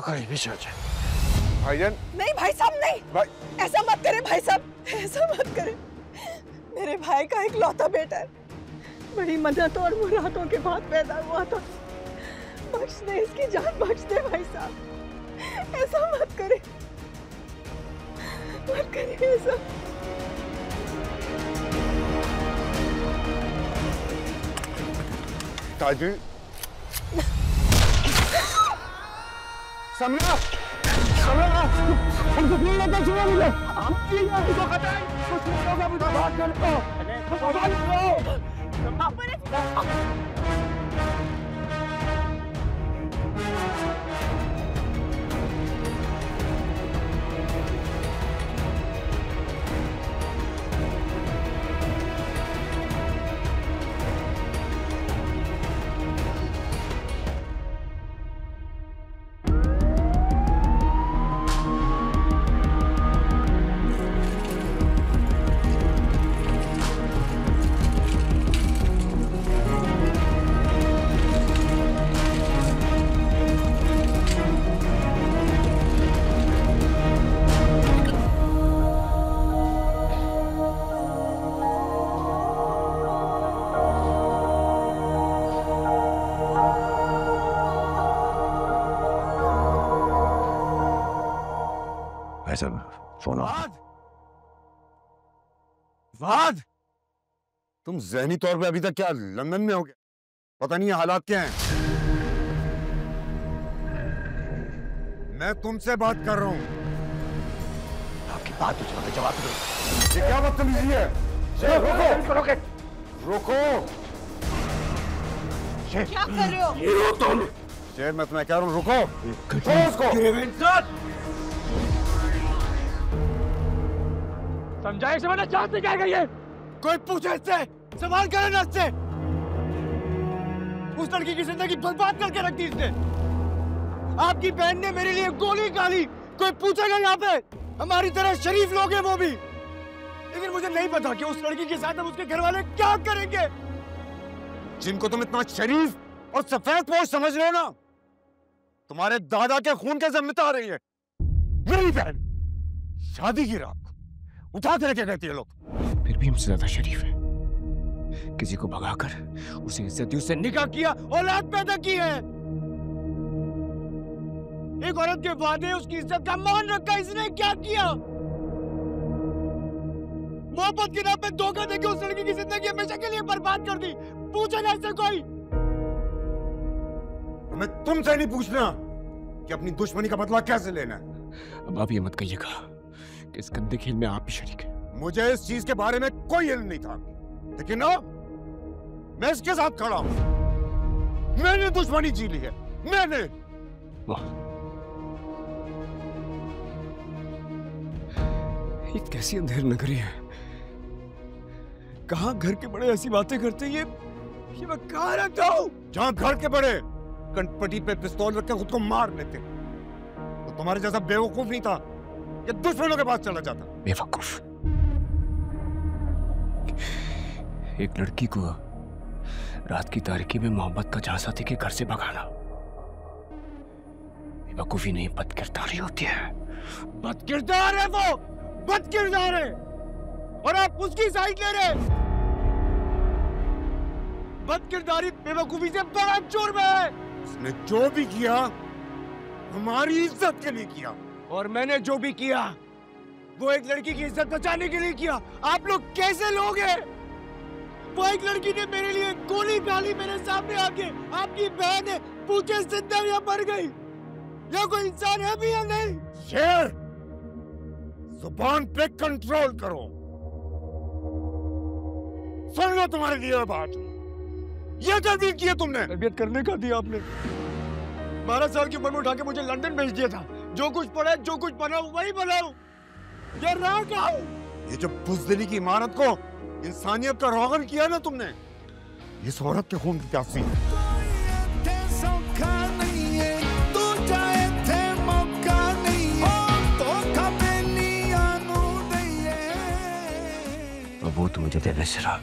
करीबी सोच है भाईजान। नहीं भाई साहब नहीं, भाई ऐसा मत करे भाई साहब, ऐसा मत करे। मेरे भाई का एक लौता बेटा है, बड़ी मन्नत और मुरादों के बाद पैदा हुआ था। बख्श दे, इसकी जान बख्श दे भाई साहब, ऐसा मत करे, मत करे ऐसा। ताजी समरा, समरा, उनको नहीं लगता सुना मुझे। हम नहीं हैं, उनको पता है, कुछ नहीं होगा मुझे बात करने को। फोन वाद, तुम ज़हनी तौर पे अभी तक क्या लंदन में हो गए? पता नहीं हालात क्या हैं। मैं तुमसे बात कर रहा हूं। आपकी बात तो जवाब दो। ये क्या बदतमीजी है? शेर रोको, रोको, रोको। क्या कर रहे हो? ये रो तुम। शेर, मैं तुम्हें कह रहा हूं रुको। छोड़ो उसको। समझाए से मैंने जान से क्या गई है? कोई पूछे इससे, सवाल करे ना इससे। उस लड़की की जिंदगी बर्बाद करके रख दी इसने। आपकी बहन ने मेरे लिए गोली काली, कोई पूछेगा यहाँ पे? हमारी तरह शरीफ लोग हैं वो भी, लेकिन मुझे नहीं पता कि उस लड़की के साथ अब उसके घर वाले क्या करेंगे। जिनको तुम इतना शरीफ और सफेद पोश समझ रहे हो ना, तुम्हारे दादा के खून के जिम्मेदार आ रही है। मेरी बहन शादी की रात उठा के लेके गए थे ये लोग। फिर भी हमसे ज्यादा शरीफ है। किसी को भगाकर उसे इज्जत उससे निकाह किया, औलाद पैदा की है। एक औरत के वादे, उसकी इज्जत का मान रखा। इसने क्या किया? मोहब्बत के नाम पे धोखा देके उस लड़की की जिंदगी हमेशा के लिए बर्बाद कर दी। पूछे ना इससे कोई। हमें तुमसे नहीं पूछना कि अपनी दुश्मनी का बदला कैसे लेना है। अब आप ये मत कहिएगा कि इस गंदे खेल में आप भी शरीक हैं। मुझे इस चीज के बारे में कोई इल्म नहीं था, लेकिन ना मैं इसके साथ खड़ा हूं। मैंने दुश्मनी जी ली है, मैंने। वाह, ये कैसी अंधेर नगरी है। कहां घर के बड़े ऐसी बातें करते हैं। ये मैं कहां रहता हूं? जहां घर के बड़े कनपटी पे पिस्तौल रख के खुद को मार लेते, तो तुम्हारे जैसा बेवकूफ नहीं था कि दुश्मनों के पास चला जाता। बेवकूफ? एक लड़की को रात की तारीकी में मोहब्बत का झांसा दे के घर से भगाना बेवकूफी नहीं, बदकिरदारी होती है। बदकिरदार है वो, बदकिरदार है, और आप उसकी साइड ले रहे। बदकिरदारी बेवकूफी से बड़ा जुर्म है। उसने जो भी किया हमारी इज्जत के लिए किया, और मैंने जो भी किया वो एक लड़की की इज्जत बचाने के लिए किया। आप लोग कैसे लोग हैं? वो एक लड़की ने मेरे लिए गोली डाली मेरे सामने आके। आपकी बहन है, पूछे जिंदा या मर गई। या कोई इंसान है भी या नहीं? शेर, जुबान पे कंट्रोल करो। सुन लो तुम्हारे लिए बात। ये तरबियत किया तुमने? तरबियत करने का दिया आपने। 12 साल की उम्र में उठा के मुझे लंदन भेज दिया था। जो कुछ पढ़ा, जो कुछ बना वही बनाऊं। ये रहा क्या? ये जो बुज़दिली की इमारत को इंसानियत का रोगन किया ना तुमने, इस औरत के खून की प्यासी। और वो तो मुझे देने से रहा।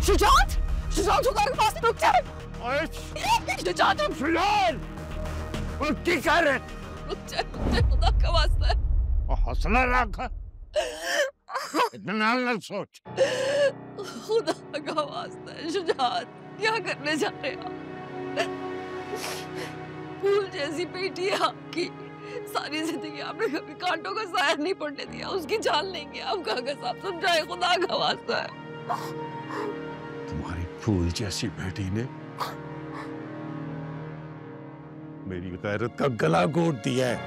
शुजात! शुजात खुदा के पास रुक जा! शुजात रुक! फिलहाल और की कह रहे? रुक जा खुदा का वास्ता है। हौसला रख, इतना न सोच। खुदा का वास्ता है शुजात, क्या करने जा रहे हो? फूल जैसी बेटी है आपकी, सारी जिंदगी आपने कभी कांटों का साया नहीं पड़ने दिया, उसकी जान लेंगे आप। काका साहब समझाए, खुदा का वास्ता है। तुम्हारी फूल जैसी बेटी ने मेरी गैरत का गला घोट दिया है।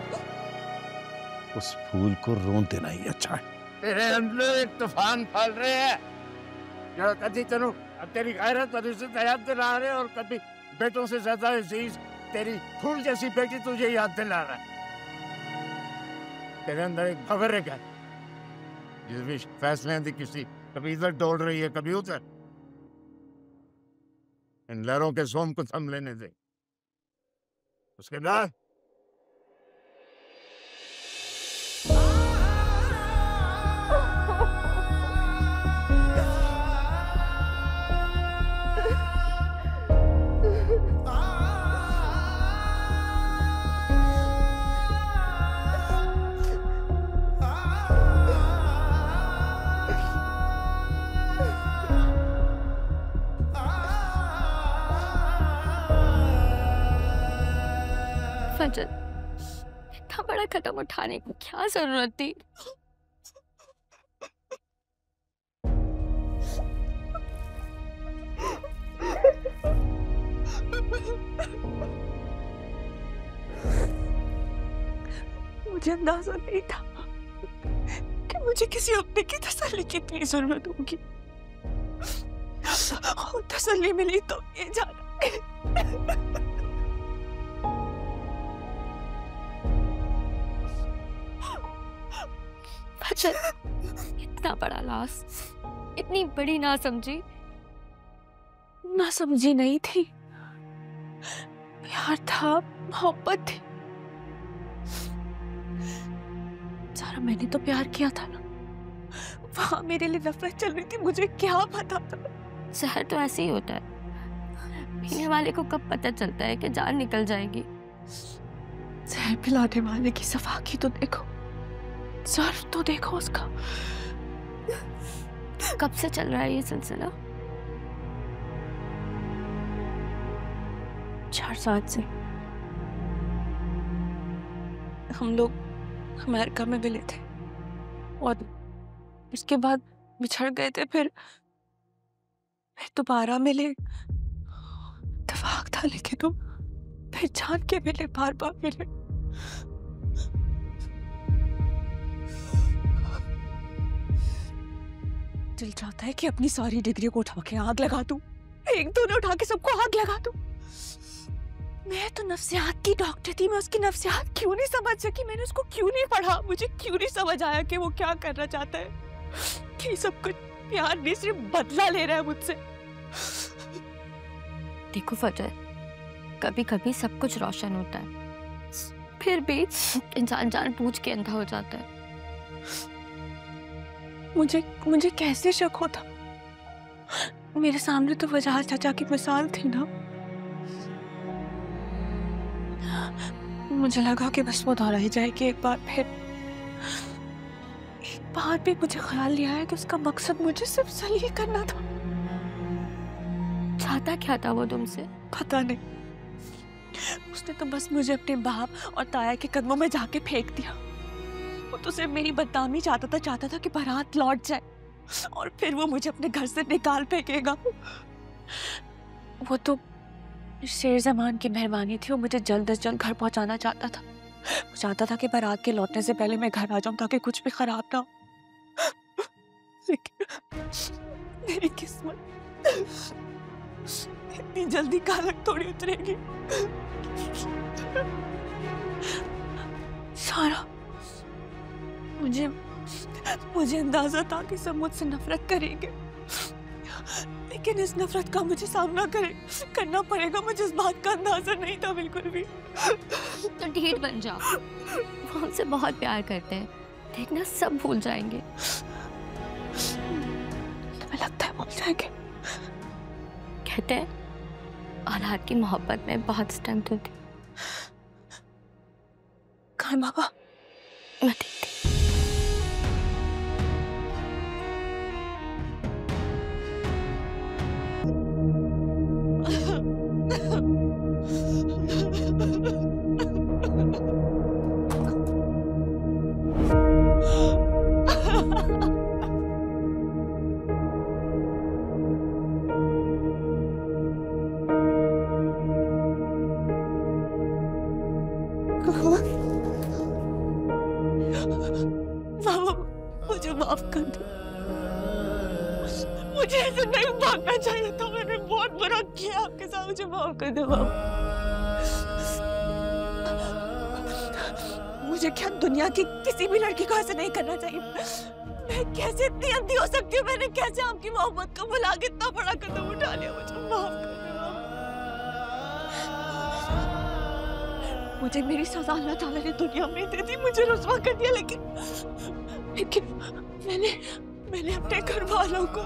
उस फूल को रोन देना ही अच्छा है। तेरे अंदर एक तूफान फैल रहे हैं जो कभी तेरू अब तेरी गैरत और इज्जत याद दिला रहे और कभी बेटों से ज्यादा अजीज तेरी फूल जैसी बेटी तुझे याद दिला रहा है। तेरे अंदर एक खबर है क्या, जिसमें फैसले की किसी कभी इधर डोल रही है कभी उधर। इन लहरों के सोम को थम लेने दे, उसके बाद फजल, इतना बड़ा कदम उठाने की क्या जरूरत थी? मुझे अंदाजा नहीं था कि मुझे किसी अपने की तसल्ली की इतनी जरूरत होगी। और तसल्ली मिली तो ये जाना इतना बड़ा लॉस, इतनी बड़ी नासमझी। नासमझी नहीं थी, प्यार था, मोहब्बत थी। सारा मैंने तो प्यार किया था ना, वहां मेरे लिए नफरत चल रही थी। मुझे क्या पता था। जहर तो ऐसे ही होता है, पीने वाले को कब पता चलता है कि जान निकल जाएगी। जहर पिलाने वाले की सफा की तो देखो, सर्फ तो देखो उसका। कब से चल रहा है ये सिलसिला? 4 साल से। हम लोग अमेरिका में मिले थे और उसके बाद बिछड़ गए थे, फिर दोबारा मिले। इत्तेफाक था, लेकिन तुम फिर जान के मिले, बार बार मिले। दिल चाहता है कि अपनी सारी डिग्री को उठा के आग लगा दूं, एक दो ने उठा के सबको आग लगा दूं। मैं तो नफ्सियात की डॉक्टर थी, मैं उसकी नफ्सियात क्यों नहीं समझ सकी? मैंने उसको क्यों नहीं पढ़ा? मुझे क्यों नहीं समझ आया कि वो क्या करना चाहता है? कि सब कुछ प्यार नहीं, सिर्फ बदला ले रहा है मुझसे। देखो फजर, कभी कभी सब कुछ रोशन होता है, फिर भी इंसान जानबूझ के अंधा हो जाता है। मुझे कैसे शक होता? मेरे सामने तो वजह चाचा की मिसाल थी ना। मुझे लगा कि बस वो दोहरा ही जाएगी एक बार फिर। एक बार भी मुझे ख्याल नहीं आया कि उसका मकसद मुझे सिर्फ जलील करना था। चाहता क्या था वो तुमसे? पता नहीं, उसने तो बस मुझे अपने बाप और ताया के कदमों में जाके फेंक दिया। वो तो सिर्फ मेरी बदनामी चाहता था कि बारात लौट जाए और फिर वो मुझे अपने घर से निकाल फेंकेगा। वो तो शेर ज़मान की मेहरबानी थी, वो मुझे जल्द से जल्द घर पहुंचाना चाहता था। वो चाहता था कि बारात के लौटने से पहले मैं घर आ जाऊं ताकि कुछ भी खराब ना हो। लेकिन मेरी किस्मत इतनी जल्दी कालक थोड़ी उतरेगी। तारा, मुझे अंदाजा था कि सब मुझसे नफरत करेंगे, लेकिन इस नफरत का मुझे सामना करना पड़ेगा। मुझे इस बात का अंदाजा नहीं था बिल्कुल भी। तो ढीठ बन जाओ, वो हमसे बहुत प्यार करते हैं, देखना सब भूल जाएंगे। तुम्हें लगता है भूल जाएंगे? कहते हैं औलाद की मोहब्बत में बहुत स्ट्रेंथ होती। कहाँ है बाबा? मैं देखती। बाबा, मुझे माफ कर दो। मुझे ऐसे नहीं भागना चाहिए था। मैंने बहुत बुरा किया आपके साथ। मुझे माफ कर दो बाबा। मुझे क्या दुनिया की किसी भी लड़की को ऐसे नहीं करना चाहिए। मैं कैसे इतनी अंधी हो सकती हूँ? मैंने कैसे आपकी मोहब्बत को भुला के इतना बड़ा कदम उठा लिया? मुझे माफ कर दो बाबा। मुझे मेरी सजा अल्लाह ताला ने दुनिया में दे दी, मुझे रुस्वा कर दिया, लेकिन मैंने अपने घर वालों को,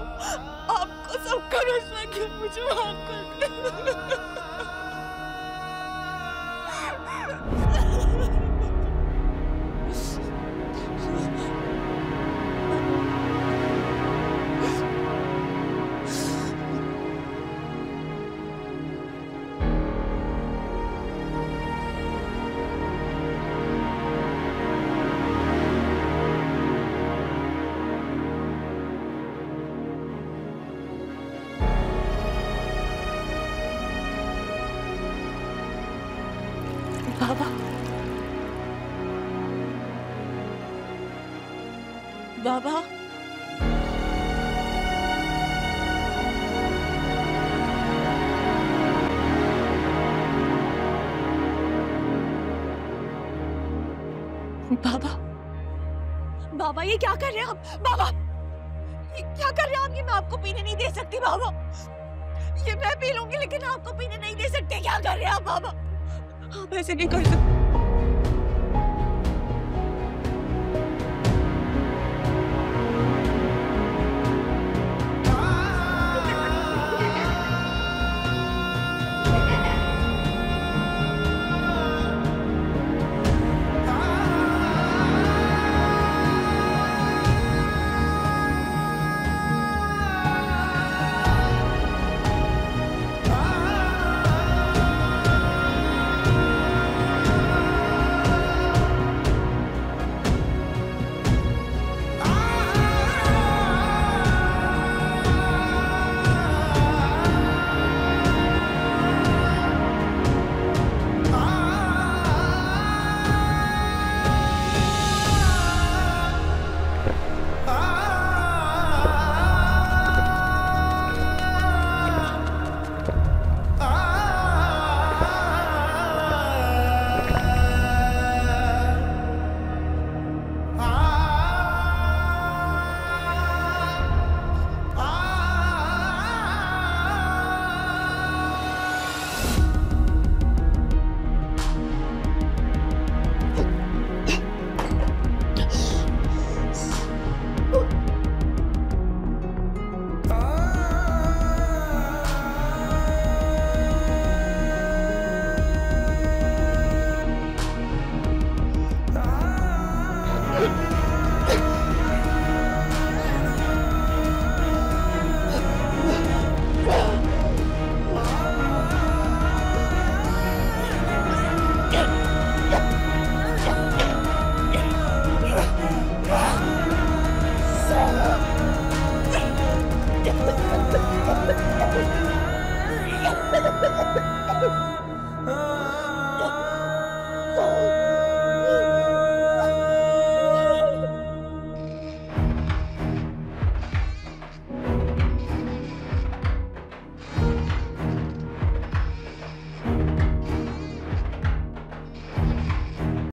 आपको, सबको रुस्वा किया। मुझे माफ कर दो। बाबा, बाबा, बाबा, बाबा, ये क्या कर रहे हैं आप? बाबा, ये क्या कर रहे हैं आप? ये मैं आपको पीने नहीं दे सकती बाबा। ये मैं पी लूंगी, लेकिन आपको पीने नहीं दे सकते। क्या कर रहे हैं आप बाबा? आप ऐसे नहीं कर सकते।